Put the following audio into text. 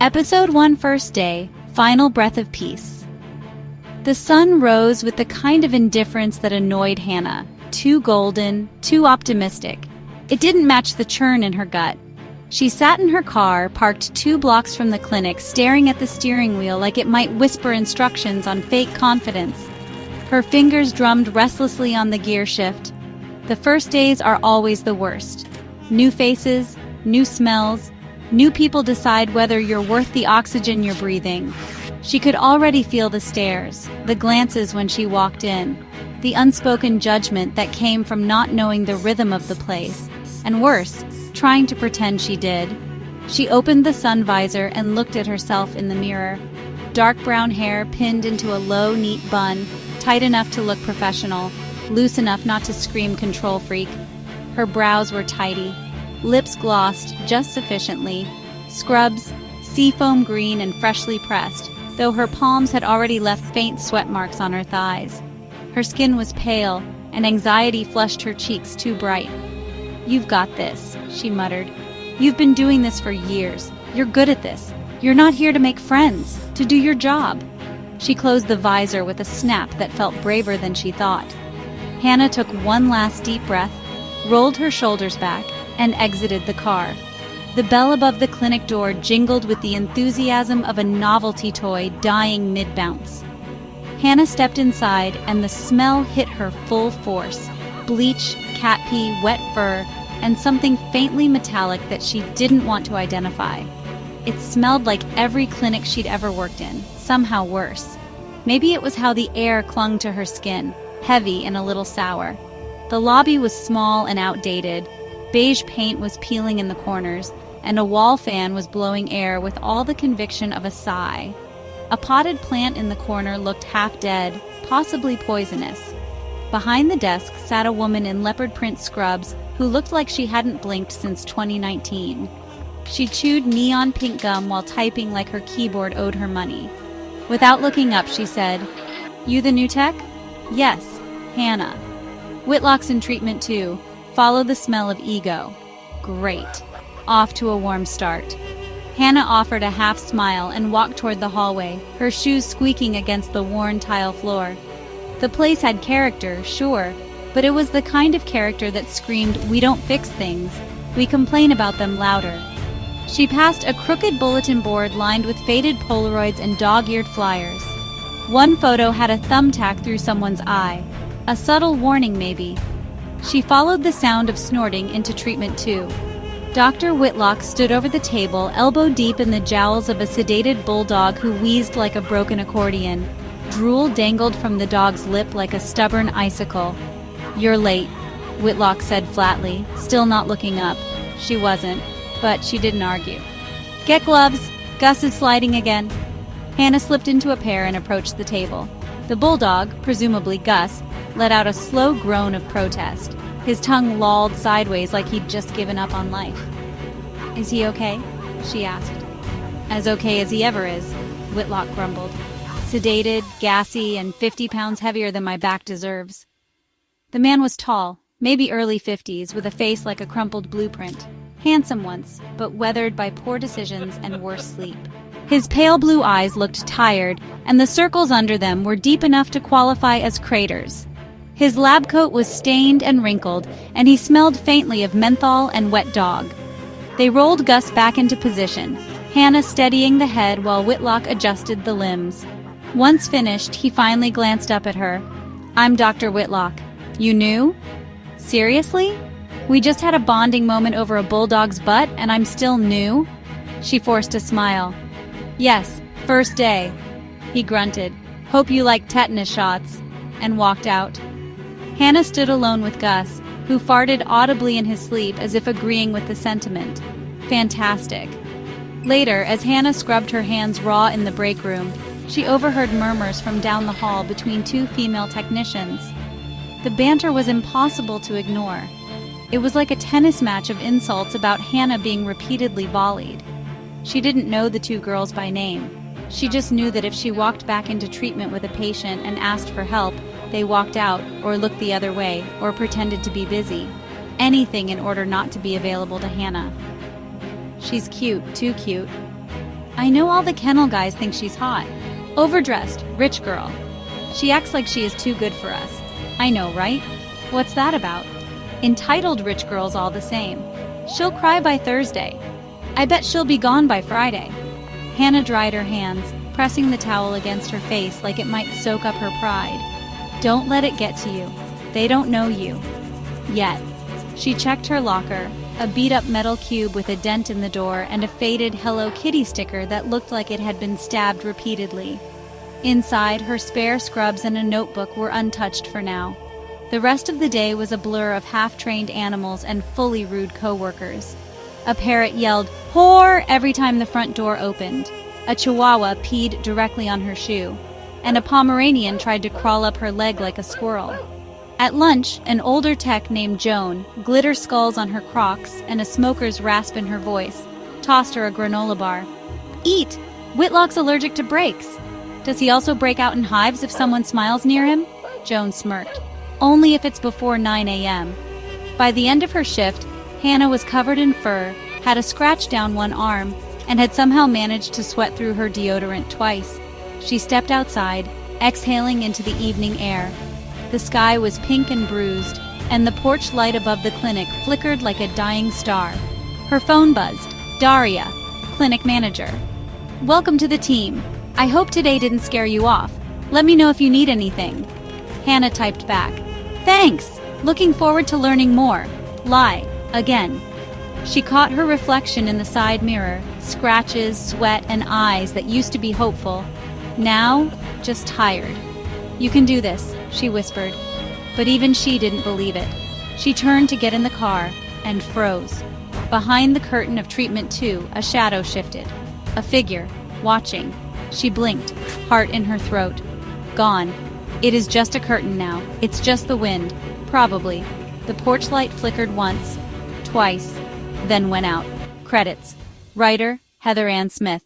Episode 1, First Day, Final Breath of Peace. The sun rose with the kind of indifference that annoyed Hannah. Too golden, too optimistic. It didn't match the churn in her gut. She sat in her car, parked 2 blocks from the clinic, staring at the steering wheel like it might whisper instructions on fake confidence. Her fingers drummed restlessly on the gear shift. The first days are always the worst. New faces, new smells, new people decide whether you're worth the oxygen you're breathing. She could already feel the stares, the glances when she walked in, the unspoken judgment that came from not knowing the rhythm of the place, and worse, trying to pretend she did. She opened the sun visor and looked at herself in the mirror. Dark brown hair pinned into a low, neat bun, tight enough to look professional, loose enough not to scream control freak. Her brows were tidy, lips glossed just sufficiently, scrubs, seafoam green and freshly pressed, though her palms had already left faint sweat marks on her thighs. Her skin was pale, and anxiety flushed her cheeks too bright. "You've got this," she muttered. "You've been doing this for years. You're good at this. You're not here to make friends, to do your job." She closed the visor with a snap that felt braver than she thought. Hannah took one last deep breath, rolled her shoulders back, and exited the car. The bell above the clinic door jingled with the enthusiasm of a novelty toy dying mid-bounce. Hannah stepped inside, and the smell hit her full force. Bleach, cat pee, wet fur, and something faintly metallic that she didn't want to identify. It smelled like every clinic she'd ever worked in, somehow worse. Maybe it was how the air clung to her skin, heavy and a little sour. The lobby was small and outdated. Beige paint was peeling in the corners, and a wall fan was blowing air with all the conviction of a sigh. A potted plant in the corner looked half dead, possibly poisonous. Behind the desk sat a woman in leopard print scrubs who looked like she hadn't blinked since 2019. She chewed neon pink gum while typing like her keyboard owed her money. Without looking up, she said, "You the new tech?" "Yes, Hannah." "Whitlock's in treatment too. Follow the smell of ego." "Great." Off to a warm start. Hannah offered a half smile and walked toward the hallway, her shoes squeaking against the worn tile floor. The place had character, sure, but it was the kind of character that screamed, "We don't fix things. We complain about them louder." She passed a crooked bulletin board lined with faded Polaroids and dog-eared flyers. One photo had a thumbtack through someone's eye. A subtle warning, maybe. She followed the sound of snorting into treatment 2. Dr. Whitlock stood over the table, elbow deep in the jowls of a sedated bulldog who wheezed like a broken accordion. Drool dangled from the dog's lip like a stubborn icicle. "You're late," Whitlock said flatly, still not looking up. She wasn't, but she didn't argue. "Get gloves. Gus is sliding again." Hannah slipped into a pair and approached the table. The bulldog, presumably Gus, let out a slow groan of protest. His tongue lolled sideways like he'd just given up on life. "Is he okay?" she asked. "As okay as he ever is," Whitlock grumbled. "Sedated, gassy, and 50 pounds heavier than my back deserves." The man was tall, maybe early 50s, with a face like a crumpled blueprint. Handsome once, but weathered by poor decisions and worse sleep. His pale blue eyes looked tired, and the circles under them were deep enough to qualify as craters. His lab coat was stained and wrinkled, and he smelled faintly of menthol and wet dog. They rolled Gus back into position, Hannah steadying the head while Whitlock adjusted the limbs. Once finished, he finally glanced up at her. "I'm Dr. Whitlock. You knew? Seriously? We just had a bonding moment over a bulldog's butt, and I'm still new?" She forced a smile. "Yes, first day." He grunted, "Hope you like tetanus shots," and walked out. Hannah stood alone with Gus, who farted audibly in his sleep as if agreeing with the sentiment. Fantastic. Later, as Hannah scrubbed her hands raw in the break room, she overheard murmurs from down the hall between 2 female technicians. The banter was impossible to ignore. It was like a tennis match of insults about Hannah being repeatedly volleyed. She didn't know the 2 girls by name. She just knew that if she walked back into treatment with a patient and asked for help, they walked out, or looked the other way, or pretended to be busy. Anything in order not to be available to Hannah. "She's cute, too cute." I know all the kennel guys think she's hot. Overdressed, rich girl. She acts like she is too good for us. I know, right? What's that about? Entitled rich girls all the same. She'll cry by Thursday. I bet she'll be gone by Friday. Hannah dried her hands, pressing the towel against her face like it might soak up her pride. Don't let it get to you. They don't know you. Yet. She checked her locker, a beat-up metal cube with a dent in the door and a faded Hello Kitty sticker that looked like it had been stabbed repeatedly. Inside, her spare scrubs and a notebook were untouched for now. The rest of the day was a blur of half-trained animals and fully rude co-workers. A parrot yelled, "Whore!" every time the front door opened. A chihuahua peed directly on her shoe, and a Pomeranian tried to crawl up her leg like a squirrel. At lunch, an older tech named Joan, glitter skulls on her Crocs and a smoker's rasp in her voice, tossed her a granola bar. "Eat! Whitlock's allergic to breaks." "Does he also break out in hives if someone smiles near him?" Joan smirked. "Only if it's before 9 a.m. By the end of her shift, Hannah was covered in fur, had a scratch down one arm, and had somehow managed to sweat through her deodorant twice. She stepped outside, exhaling into the evening air. The sky was pink and bruised, and the porch light above the clinic flickered like a dying star. Her phone buzzed. Daria, clinic manager. "Welcome to the team. I hope today didn't scare you off. Let me know if you need anything." Hannah typed back. "Thanks! Looking forward to learning more." Lie. Again. She caught her reflection in the side mirror, scratches, sweat, and eyes that used to be hopeful. Now, just tired. "You can do this," she whispered. But even she didn't believe it. She turned to get in the car and froze. Behind the curtain of treatment 2, a shadow shifted. A figure, watching. She blinked, heart in her throat. Gone. It is just a curtain now. It's just the wind. Probably. The porch light flickered once, twice, then went out. Credits. Writer, Heather Ann Smith.